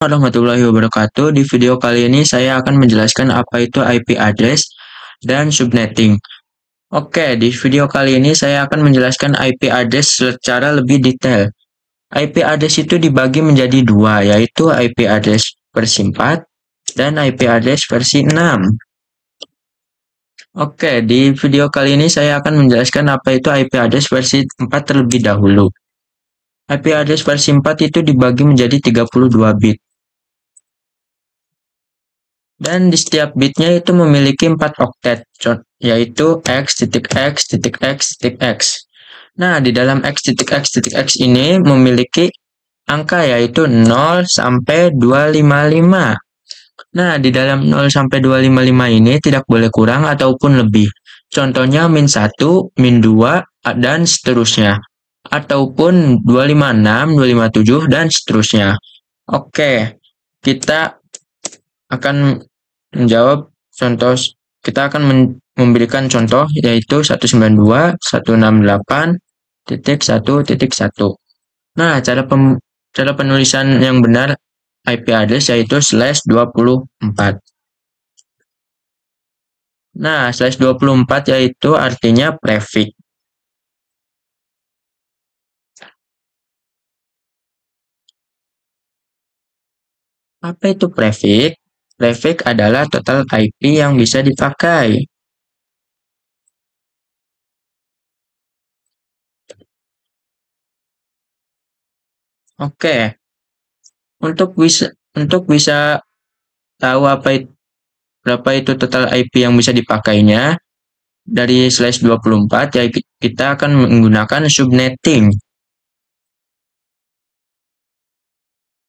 Warahmatullahi wabarakatuh. Di video kali ini saya akan menjelaskan apa itu IP address dan subnetting. Oke, di video kali ini saya akan menjelaskan IP address secara lebih detail. IP address itu dibagi menjadi dua, yaitu IP address versi 4 dan IP address versi 6. Oke, di video kali ini saya akan menjelaskan apa itu IP address versi 4 terlebih dahulu. IP address versi 4 itu dibagi menjadi 32 bit. Dan di setiap bitnya itu memiliki 4 oktet, yaitu x.x.x.x. Nah, di dalam x.x.x ini memiliki angka yaitu 0 sampai 255. Nah, di dalam 0 sampai 255 ini tidak boleh kurang ataupun lebih. Contohnya min 1, min 2, dan seterusnya. Ataupun 256, 257, dan seterusnya. Oke, kita akan menjawab contoh, kita akan memberikan contoh yaitu 192.168.1.1. Nah, cara penulisan yang benar IP address yaitu /24. Nah, /24 yaitu artinya prefix. Apa itu prefix? Prefix adalah total IP yang bisa dipakai. Oke. Untuk bisa tahu berapa itu total IP yang bisa dipakainya, dari /24 ya kita akan menggunakan subnetting.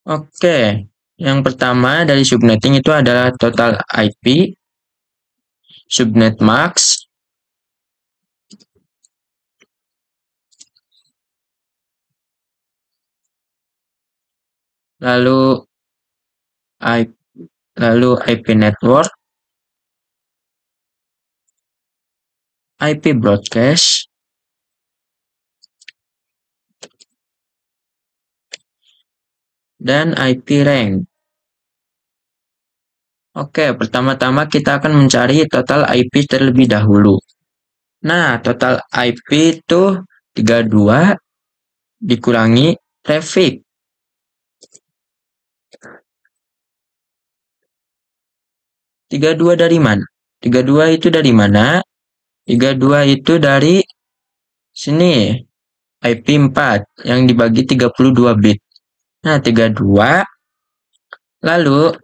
Oke, yang pertama dari subnetting itu adalah total IP, subnet max, lalu IP network, IP broadcast, dan IP rank. Oke, pertama-tama kita akan mencari total IP terlebih dahulu. Nah, total IP itu 32 dikurangi prefix. 32 dari mana? 32 itu dari mana? 32 itu dari sini. IP 4 yang dibagi 32 bit. Nah, 32 lalu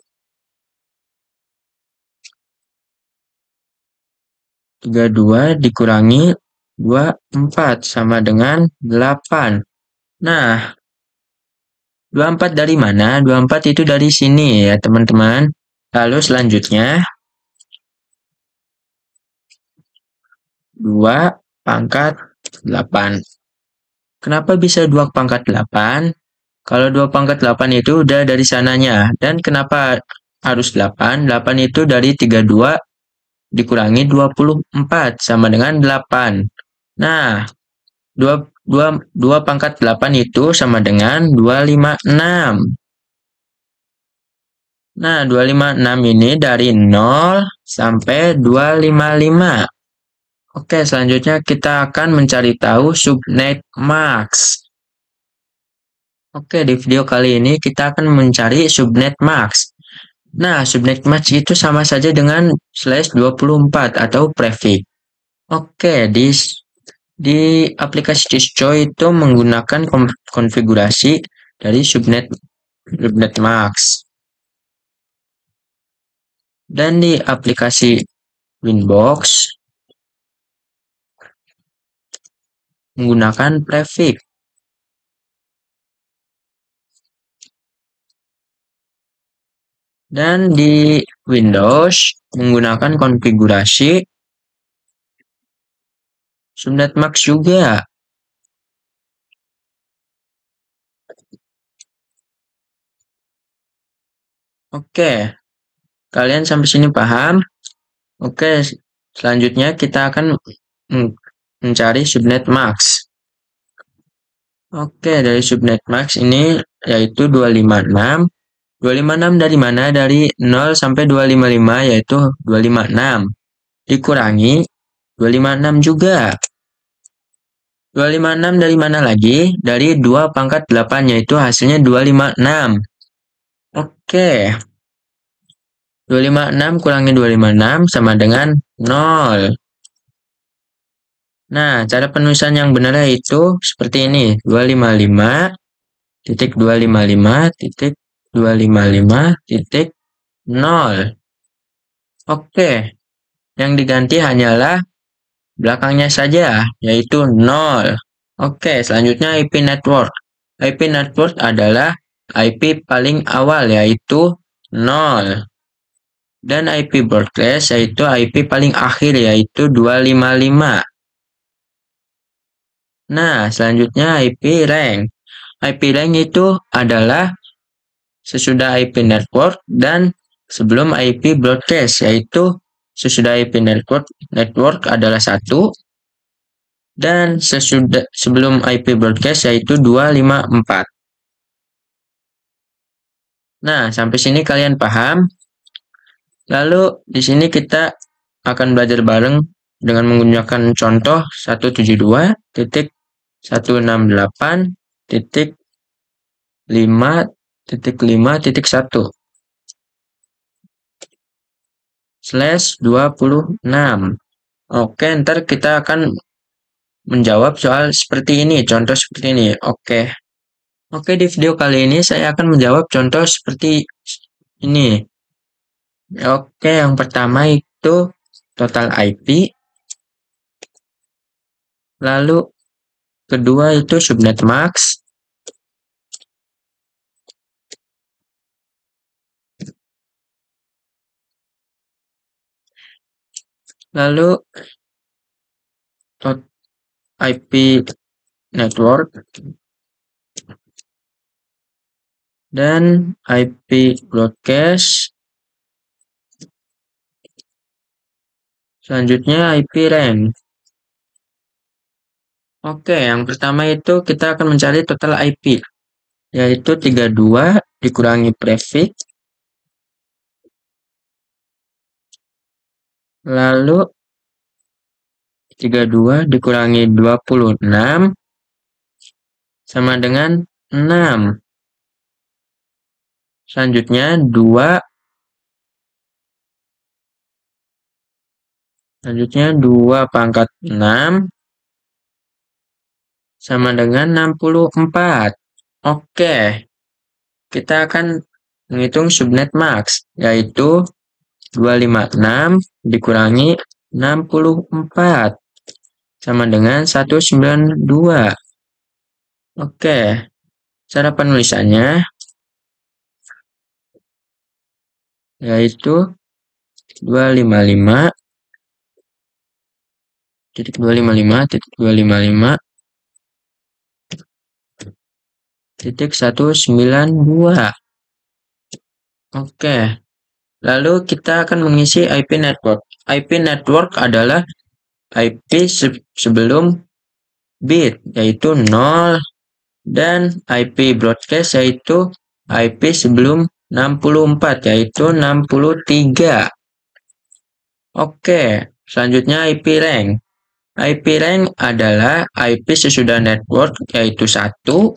32 dikurangi 24 sama dengan 8. Nah, 24 dari mana? 24 itu dari sini ya, teman-teman. Lalu selanjutnya 2 pangkat 8. Kenapa bisa 2 pangkat 8? Kalau 2 pangkat 8 itu udah dari sananya. Dan kenapa harus 8? 8 itu dari 32 dikurangi 24 sama dengan 8. Nah, 2 pangkat 8 itu sama dengan 256. Nah, 256 ini dari 0 sampai 255. Oke, selanjutnya kita akan mencari tahu subnet max. Oke, di video kali ini kita akan mencari subnet max. Nah, subnet max itu sama saja dengan /24 atau prefix. Oke, di aplikasi Disco itu menggunakan konfigurasi dari subnet max. Dan di aplikasi Winbox menggunakan prefix. Dan di Windows menggunakan konfigurasi subnet max juga. Oke, kalian sampai sini paham? Oke, selanjutnya kita akan mencari subnet max. Oke, dari subnet max ini yaitu 256 256 dari mana? Dari 0 sampai 255, yaitu 256. Dikurangi 256 juga. 256 dari mana lagi? Dari 2 pangkat 8, yaitu hasilnya 256. Oke. 256 kurangi 256 sama dengan 0. Nah, cara penulisan yang benar yaitu seperti ini. 255 titik 255 titik 255 titik 0. Oke. Yang diganti hanyalah belakangnya saja, yaitu 0. Oke, selanjutnya IP network. IP network adalah IP paling awal, yaitu 0. Dan IP broadcast yaitu IP paling akhir, yaitu 255. Nah, selanjutnya IP rank. IP rank itu adalah sesudah IP network dan sebelum IP broadcast, yaitu sesudah IP network adalah 1 dan sebelum IP broadcast yaitu 254. Nah, sampai sini kalian paham? Lalu di sini kita akan belajar bareng dengan menggunakan contoh 172.168.5.5.5/26. Oke, ntar kita akan menjawab soal seperti ini, contoh seperti ini. Oke, di video kali ini saya akan menjawab contoh seperti ini. Oke, yang pertama itu total IP. Lalu kedua itu subnet max. Lalu IP network dan IP broadcast. Selanjutnya IP rank. Oke, yang pertama itu kita akan mencari total IP, yaitu 32 dikurangi prefix. Lalu 32 dikurangi 26 sama dengan 6. Selanjutnya 2 pangkat 6 sama dengan 64. Oke, kita akan menghitung subnet max, yaitu 256 dikurangi 64 sama dengan 192. Oke, cara penulisannya yaitu 255 titik 255 titik 255 titik 192. Oke, lalu kita akan mengisi IP network. IP network adalah IP sebelum bit, yaitu 0, dan IP broadcast yaitu IP sebelum 64, yaitu 63. Oke, selanjutnya IP rank. IP rank adalah IP sesudah network, yaitu 1,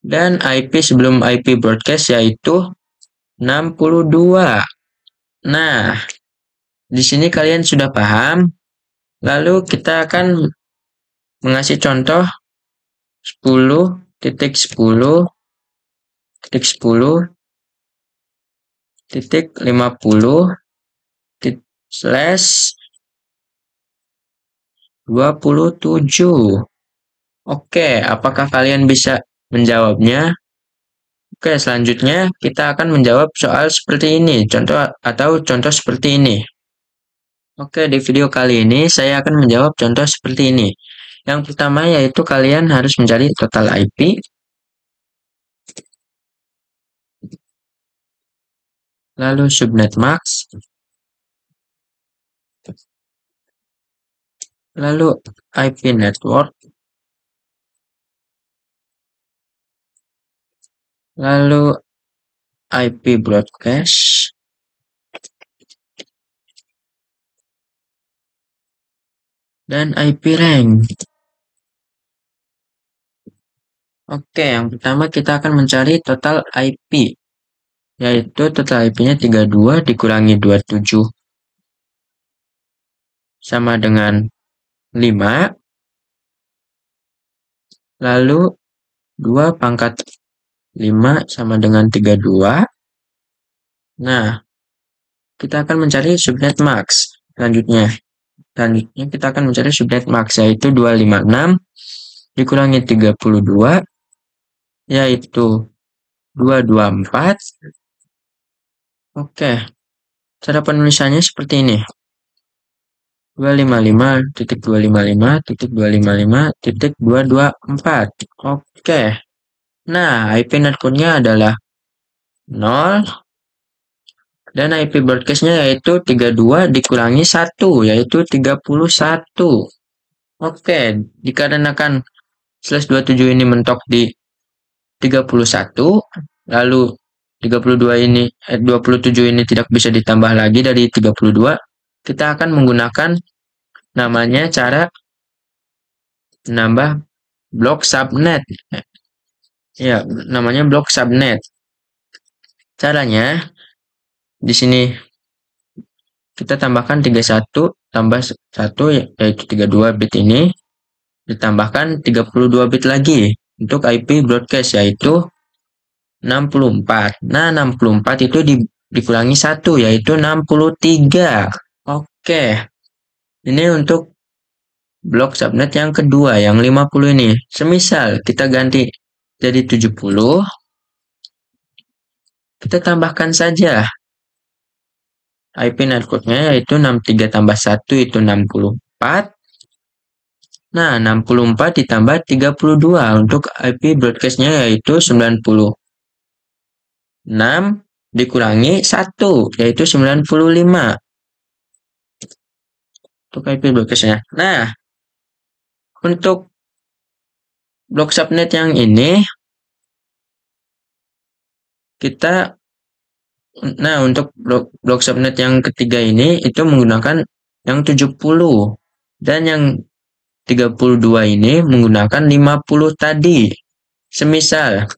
dan IP sebelum IP broadcast yaitu 62. Nah, di sini kalian sudah paham. Lalu kita akan mengasih contoh 10.10.10.50/27. Oke, apakah kalian bisa menjawabnya? Oke, selanjutnya kita akan menjawab soal seperti ini, contoh seperti ini. Oke, di video kali ini saya akan menjawab contoh seperti ini. Yang pertama yaitu kalian harus mencari total IP. Lalu subnet max. Lalu IP network. lalu IP broadcast, dan IP rank. Oke, yang pertama kita akan mencari total IP, yaitu total IP-nya 32 dikurangi 27 sama dengan 5, lalu 2 pangkat 5 sama dengan 32. Nah, kita akan mencari subnet max. Selanjutnya kita akan mencari subnet max, yaitu 256 dikurangi 32, yaitu 224. Oke, cara penulisannya seperti ini. 255.255.254. Oke. Nah, IP netcode-nya adalah 0 dan IP broadcast-nya yaitu 32 dikurangi 1 yaitu 31. Oke, dikarenakan /27 ini mentok di 31, lalu 27 ini tidak bisa ditambah lagi dari 32, kita akan menggunakan namanya cara menambah blok subnet. Ya, namanya blok subnet. Caranya di sini kita tambahkan 31 tambah 1 yaitu 32 bit ini ditambahkan 32 bit lagi untuk IP broadcast yaitu 64. Nah, 64 itu dikurangi 1 yaitu 63. Oke. Ini untuk blok subnet yang kedua, yang 50 ini. Semisal kita ganti jadi 70, kita tambahkan saja IP netcode-nya yaitu 63 tambah 1 itu 64. Nah, 64 ditambah 32 untuk IP broadcast-nya yaitu 96 dikurangi 1 yaitu 95 untuk IP broadcast-nya. Nah, untuk blok subnet yang ini untuk blok subnet yang ketiga ini itu menggunakan yang 70 dan yang 32 ini menggunakan 50 tadi. Semisal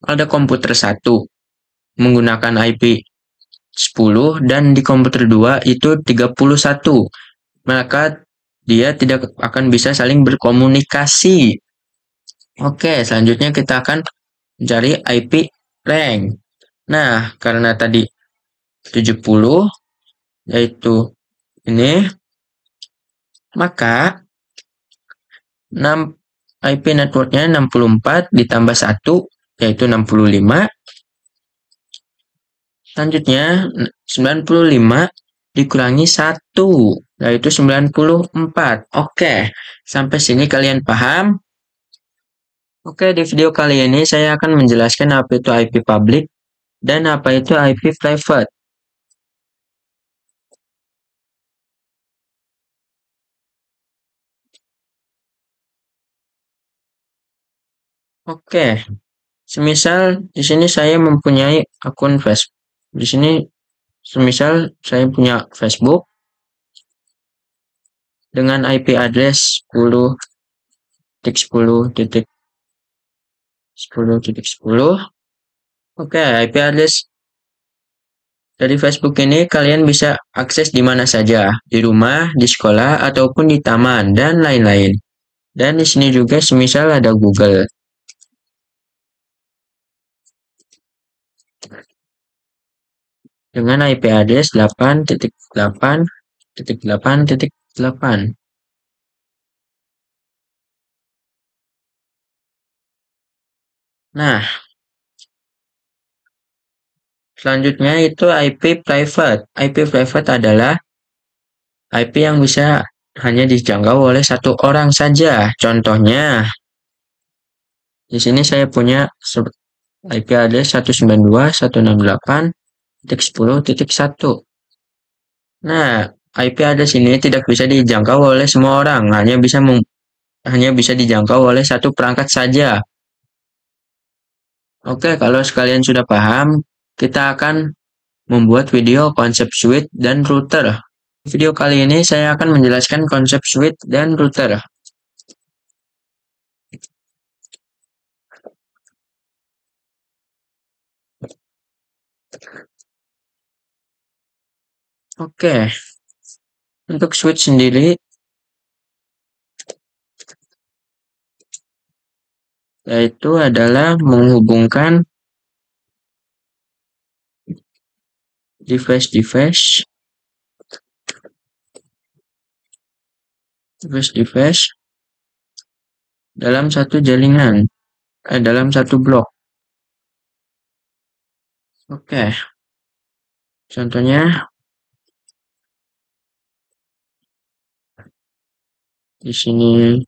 ada komputer 1 menggunakan IP 10 dan di komputer 2 itu 31, maka dia tidak akan bisa saling berkomunikasi. Oke, selanjutnya kita akan mencari IP rank. Nah, karena tadi 70 yaitu ini, maka IP network-nya 64 ditambah 1 yaitu 65. Selanjutnya 95 dikurangi 1 yaitu 94. Oke, sampai sini kalian paham? Oke, di video kali ini saya akan menjelaskan apa itu IP public dan apa itu IP private. Oke, semisal di sini saya mempunyai akun Facebook. Di sini semisal saya punya Facebook dengan IP address 10.10.10.10. Oke, IP address dari Facebook ini kalian bisa akses di mana saja, di rumah, di sekolah, ataupun di taman, dan lain-lain. Dan di sini juga semisal ada Google. Dengan IP address 8.8.8.8. Nah, selanjutnya itu IP private. IP private adalah IP yang bisa hanya dijangkau oleh satu orang saja. Contohnya, di sini saya punya IP address 192.168.10.1. Nah, IP address ini tidak bisa dijangkau oleh semua orang, hanya bisa dijangkau oleh satu perangkat saja. Oke, kalau sekalian sudah paham, kita akan membuat video konsep switch dan router. Video kali ini saya akan menjelaskan konsep switch dan router. Oke, untuk switch sendiri, yaitu adalah menghubungkan device dalam satu jaringan, dalam satu blok. Oke, contohnya di sini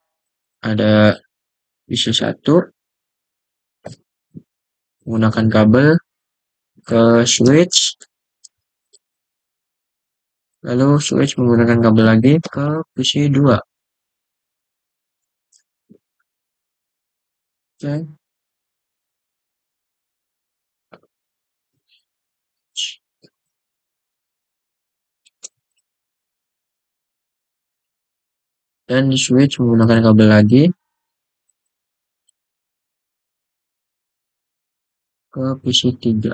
ada PC 1 menggunakan kabel ke switch, lalu switch menggunakan kabel lagi ke PC 2. Oke. Dan di switch menggunakan kabel lagi ke PC 3.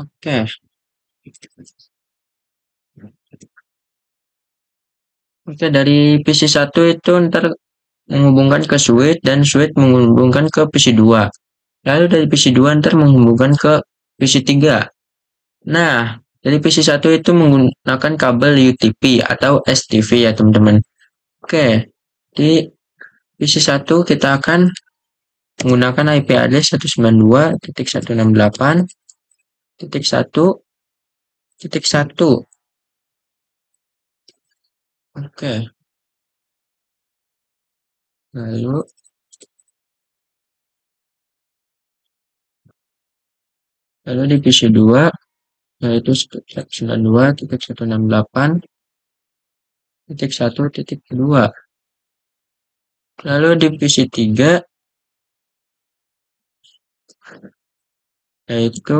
Oke. Oke, dari PC 1 itu ntar menghubungkan ke switch dan switch menghubungkan ke PC 2. Lalu dari PC 2 ntar menghubungkan ke PC 3. Nah, dari PC 1 itu menggunakan kabel UTP atau STV ya teman-teman. Oke, di PC 1 kita akan menggunakan IP address 192.168.1.1. Oke, lalu di PC 2 yaitu 192.168.1.2. Lalu di PC 3 yaitu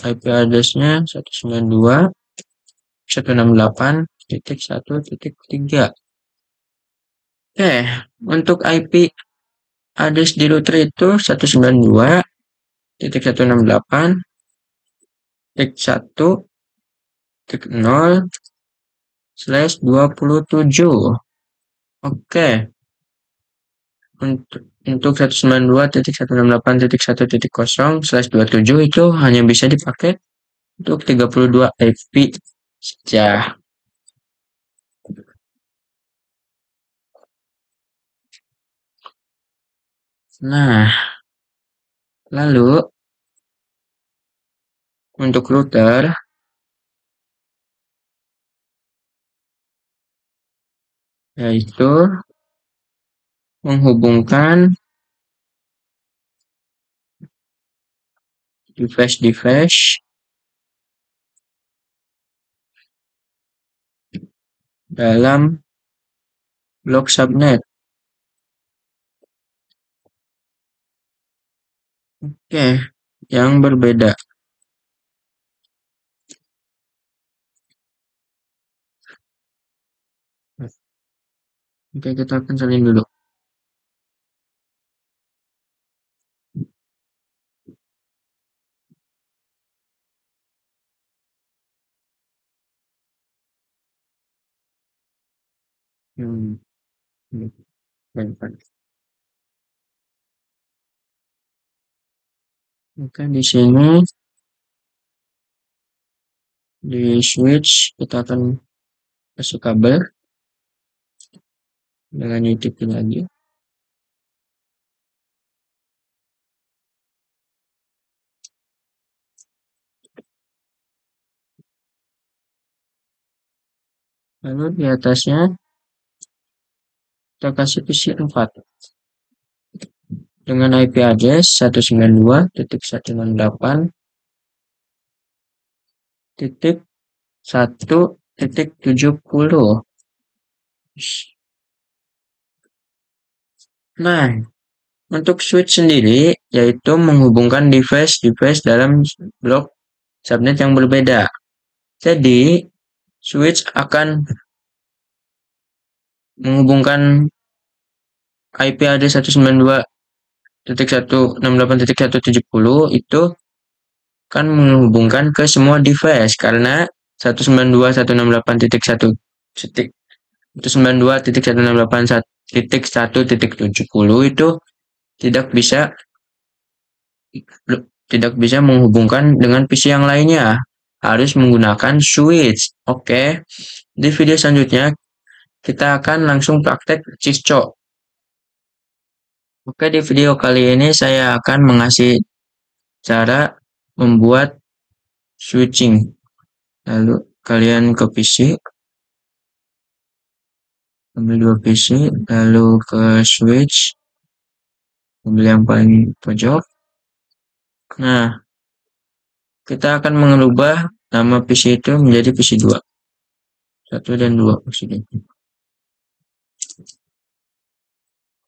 IP address-nya 192.168.1.3. Oke, untuk IP address di router itu 192.168.1.0/27. Oke, untuk 192.168.1.0/27 itu hanya bisa dipakai untuk 32 IP saja. Nah, lalu untuk router yaitu menghubungkan device dalam blok subnet. Oke, yang berbeda. Oke, kita akan salin dulu. Baik. Oke, di sini di switch kita akan kasih kabel dengan UTP lagi. Lalu di atasnya kita kasih PC 4 dengan IP address 192.168.1.0/27. 1.70. Nah, untuk switch sendiri yaitu menghubungkan device-device dalam blok subnet yang berbeda. Jadi, switch akan menghubungkan IP address 192.168.170 itu kan menghubungkan ke semua device karena 192.168.170 itu tidak bisa menghubungkan dengan PC yang lainnya. Harus menggunakan switch. Oke. Di video selanjutnya kita akan langsung praktek Cisco. Oke, di video kali ini saya akan mengasih cara membuat switching. Lalu kalian ke PC, ambil dua PC, lalu ke switch, ambil yang paling pojok. Nah, kita akan mengubah nama PC itu menjadi PC 2. 1 dan 2 maksudnya.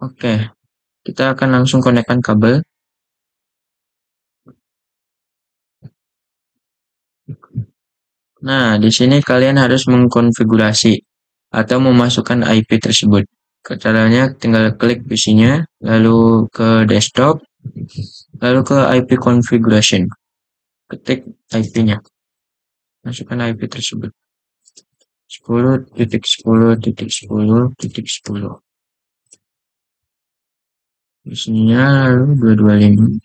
Oke, kita akan langsung konekkan kabel. Nah, di sini kalian harus mengkonfigurasi atau memasukkan IP tersebut. Caranya tinggal klik PC-nya, lalu ke desktop, lalu ke IP configuration. Ketik IP-nya. Masukkan IP tersebut. 10.10.10.10. Isinya lalu 225.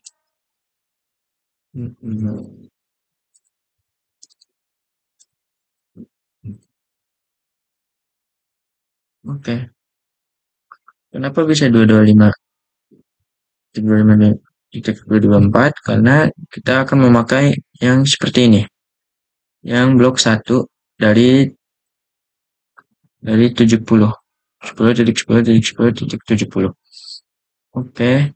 Oke. Kenapa bisa 225? 225.224 karena kita akan memakai yang seperti ini. Yang blok 1 dari 70. 10.10.10.70. Oke.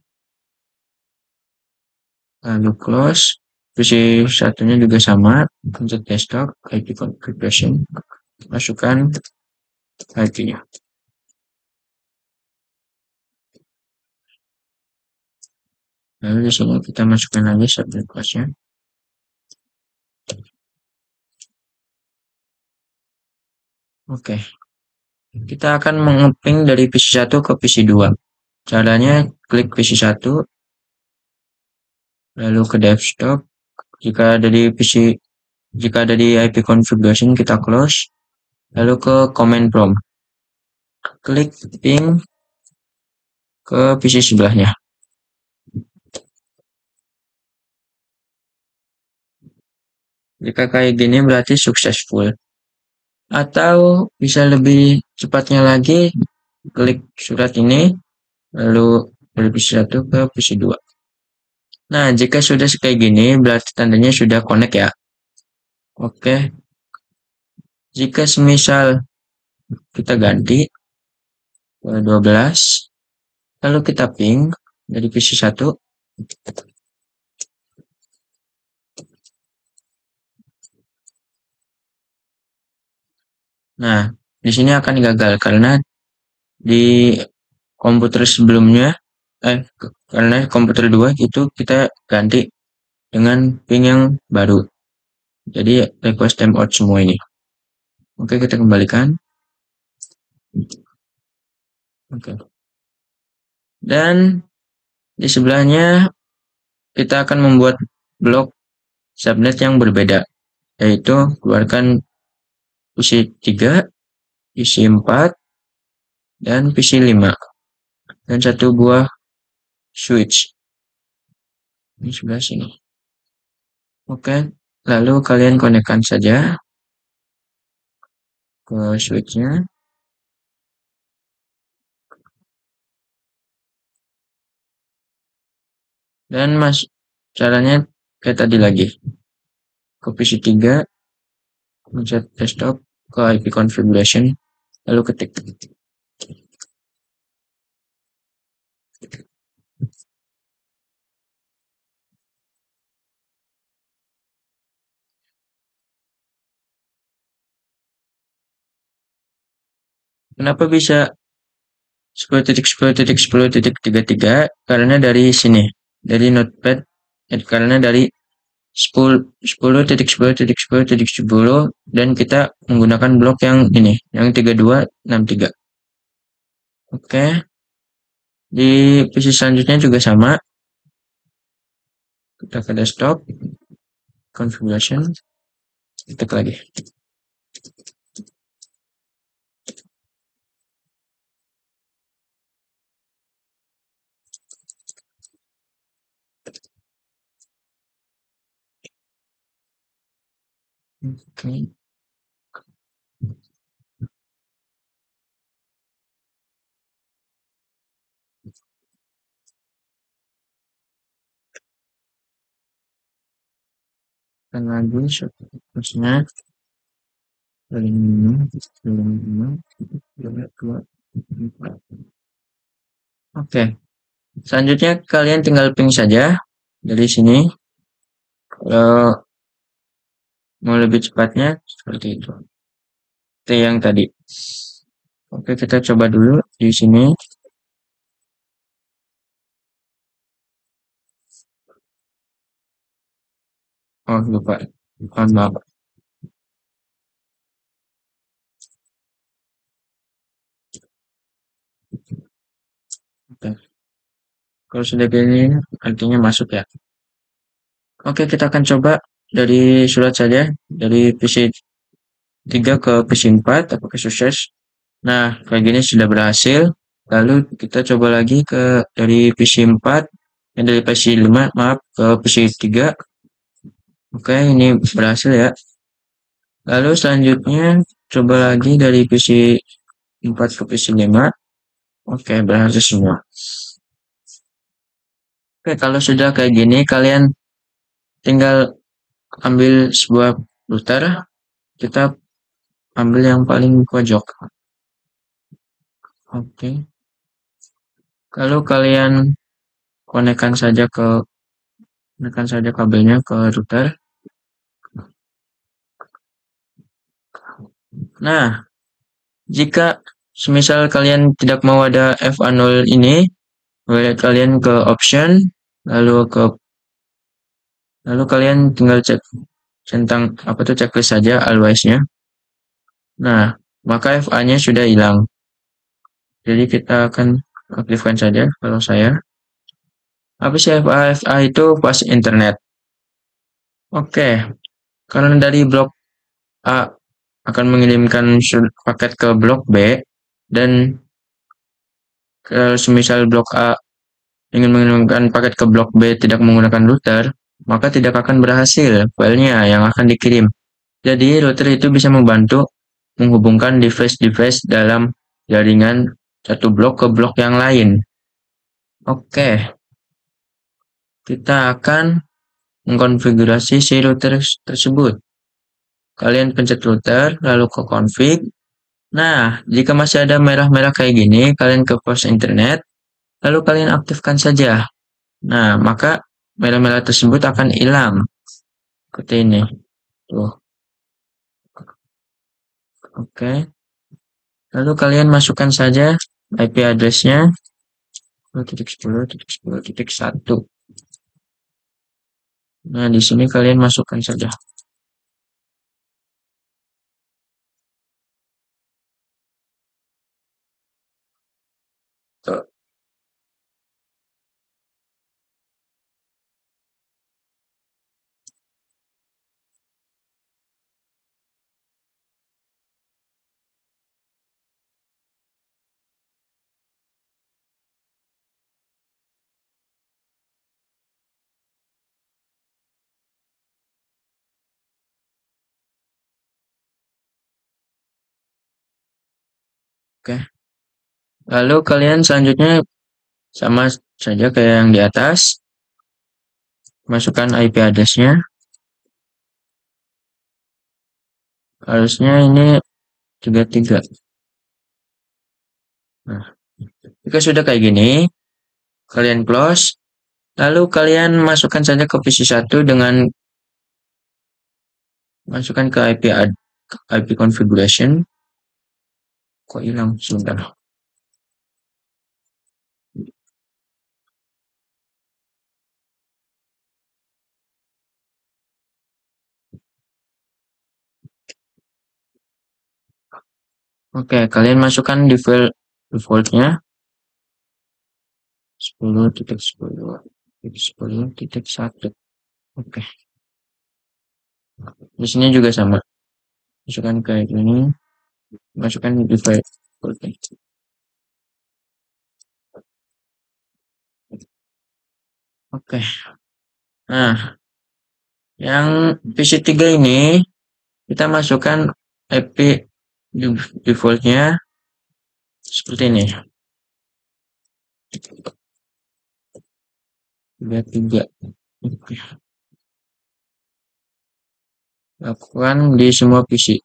Lalu close. Posisi satunya juga sama. Pencet desktop, IP configuration. Masukkan IP-nya. Lalu di sini kita masukkan lagi subnet class-nya. Oke. Kita akan mengeping dari PC 1 ke PC 2. Caranya klik PC 1, lalu ke desktop. Jika ada di IP configuration kita close, lalu ke command prompt. Klik ping ke PC sebelahnya. Jika kayak gini berarti successful. Atau bisa lebih cepatnya lagi, klik surat ini, lalu dari PC 1 ke PC 2. Nah, jika sudah kayak gini, berarti tandanya sudah connect ya. Oke. Jika semisal kita ganti ke 12, lalu kita ping dari PC 1. Nah, di sini akan gagal karena di komputer sebelumnya, karena komputer 2 itu kita ganti dengan ping yang baru. Jadi request timeout semua ini. Oke, kita kembalikan. Oke. Dan di sebelahnya kita akan membuat blok subnet yang berbeda, yaitu keluarkan PC 3, PC 4, dan PC 5. Dan satu buah switch. Di sebelah sini. Oke, lalu kalian konekkan saja ke switchnya. Dan caranya kayak tadi lagi. Ke PC 3, pencet desktop, ke IP configuration, lalu ketik. Kenapa bisa 10.10.10.33? Karena dari sini, dari notepad, karena dari 10.10.10.10 dan kita menggunakan blok yang ini, yang 3263. Oke, di PC selanjutnya juga sama. Kita ke desktop, configuration, ketik lagi. Oke. Dan lagi seterusnya dari ini, dua, empat. Oke, selanjutnya kalian tinggal ping saja dari sini. Kalau mau lebih cepatnya seperti itu. Seperti yang tadi. Oke, kita coba dulu di sini. Oh, lupa. Mohon maaf. Oke. Kalau sudah begini, artinya masuk ya. Oke, kita akan coba dari surat saja. Dari PC 3 ke PC 4, apakah sukses? Nah, kayak gini sudah berhasil. Lalu kita coba lagi dari PC 4, dari PC 5, maaf, ke PC 3. Oke, ini berhasil ya. Lalu selanjutnya, coba lagi dari PC 4 ke PC 5. Oke, berhasil semua. Oke, kalau sudah kayak gini, kalian tinggal ambil sebuah router. Kita ambil yang paling pojok. Oke. Kalau kalian konekkan saja kabelnya ke router. Nah, jika semisal kalian tidak mau ada FA0 ini, kalian ke option, lalu kalian tinggal cek tentang apa tuh checklist saja always-nya. Nah, maka FA-nya sudah hilang. Jadi kita akan aktifkan saja kalau saya. Apa sih FA? FA itu fast internet. Oke, karena dari blok A akan mengirimkan paket ke blok B dan semisal blok A ingin mengirimkan paket ke blok B tidak menggunakan router, maka tidak akan berhasil filenya yang akan dikirim. Jadi router itu bisa membantu menghubungkan device-device dalam jaringan satu blok ke blok yang lain. Oke, kita akan mengkonfigurasi si router tersebut. Kalian pencet router, lalu ke config. Nah, jika masih ada merah-merah kayak gini, kalian ke pos internet, lalu kalian aktifkan saja. Nah, maka merah-merah tersebut akan hilang. Seperti ini. Tuh. Oke. Lalu kalian masukkan saja IP address-nya 10.10.10.1. Nah, di sini kalian masukkan saja. Tuh. Oke. Lalu kalian selanjutnya sama saja kayak yang di atas. Masukkan IP address-nya. Harusnya ini 33. Nah, jika sudah kayak gini, kalian close. Lalu kalian masukkan saja ke PC 1 dengan masukkan ke IP configuration. Kok hilang? Sudah. Oke, kalian masukkan di file defaultnya 10.10.10.1. Oke, di sini juga sama. Masukkan kayak ini, masukkan di file defaultnya. Oke, nah yang PC3 ini kita masukkan IP defaultnya seperti ini. 33. Oke. Lakukan di semua PC.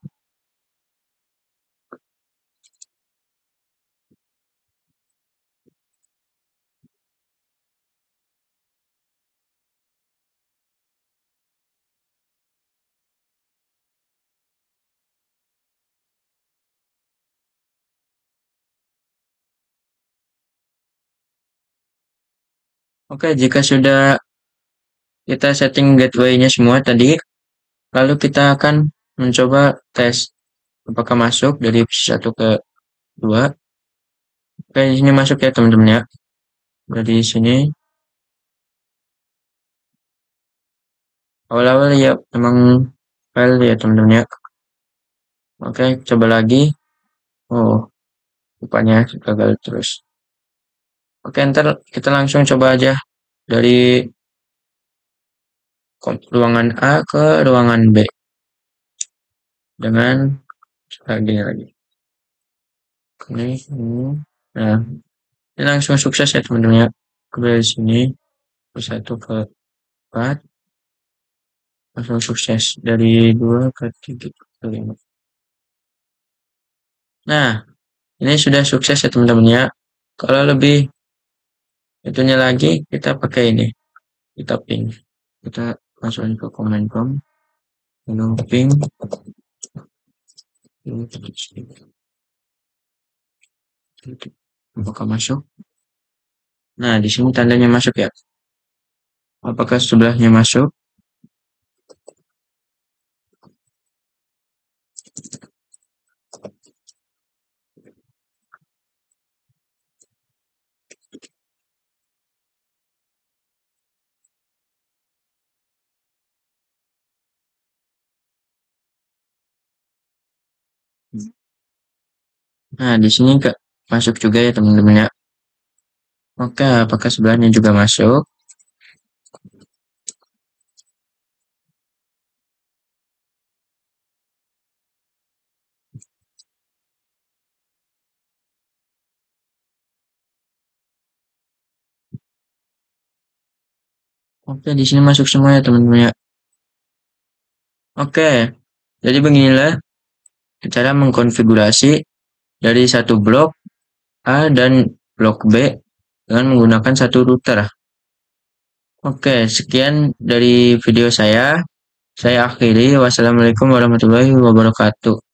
Oke, jika sudah kita setting gateway-nya semua tadi, lalu kita akan mencoba tes apakah masuk dari PC 1 ke 2. Oke, di sini masuk ya teman-teman ya. Dari sini awal-awal ya memang file ya teman-teman ya. Oke, coba lagi. Oh, rupanya gagal terus. Oke, ntar kita langsung coba aja dari ruangan A ke ruangan B dengan lagi. Ini. Nah, ini langsung sukses ya teman-teman ya. Dari sini ke 1 ke 4 langsung sukses dari 2 ke 3 ke 5. Nah, ini sudah sukses ya teman-teman ya. Kalau lebih itunya lagi kita pakai ini. Kita ping. Kita masukin ke command prompt. Ping. Apakah masuk? Nah, di sini tandanya masuk ya. Apakah sebelahnya masuk? Nah, di sini masuk juga ya teman-teman ya. Oke, apakah sebelahnya juga masuk? Oke, di sini masuk semua ya teman-teman ya. Oke, jadi beginilah cara mengkonfigurasi dari satu blok A dan blok B dengan menggunakan satu router. Oke, sekian dari video saya. Saya akhiri. Wassalamualaikum warahmatullahi wabarakatuh.